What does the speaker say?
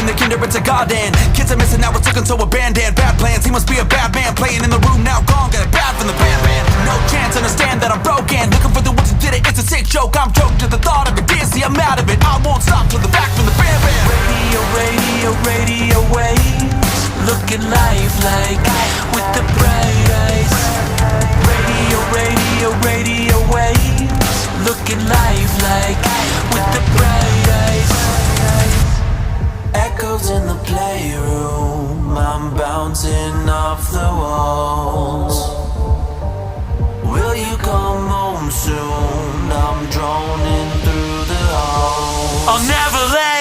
in the kinder, it's a garden. Kids are missing out, we're took into abandoned. Bad plans, he must be a bad man. Playing in the room now, gone, got it bad from the band. No chance, understand that I'm broken. Looking for the ones who did it, it's a sick joke. I'm choked to the thought of it, dizzy, I'm out of it. I won't stop till the back from the band. Radio, radio, radio waves, looking lifelike with the bright eyes. Radio, radio, radio waves, looking lifelike with the bright eyes. Echoes in the playroom, I'm bouncing off the walls. Will you come home soon? I'm droning through the halls. I'll never let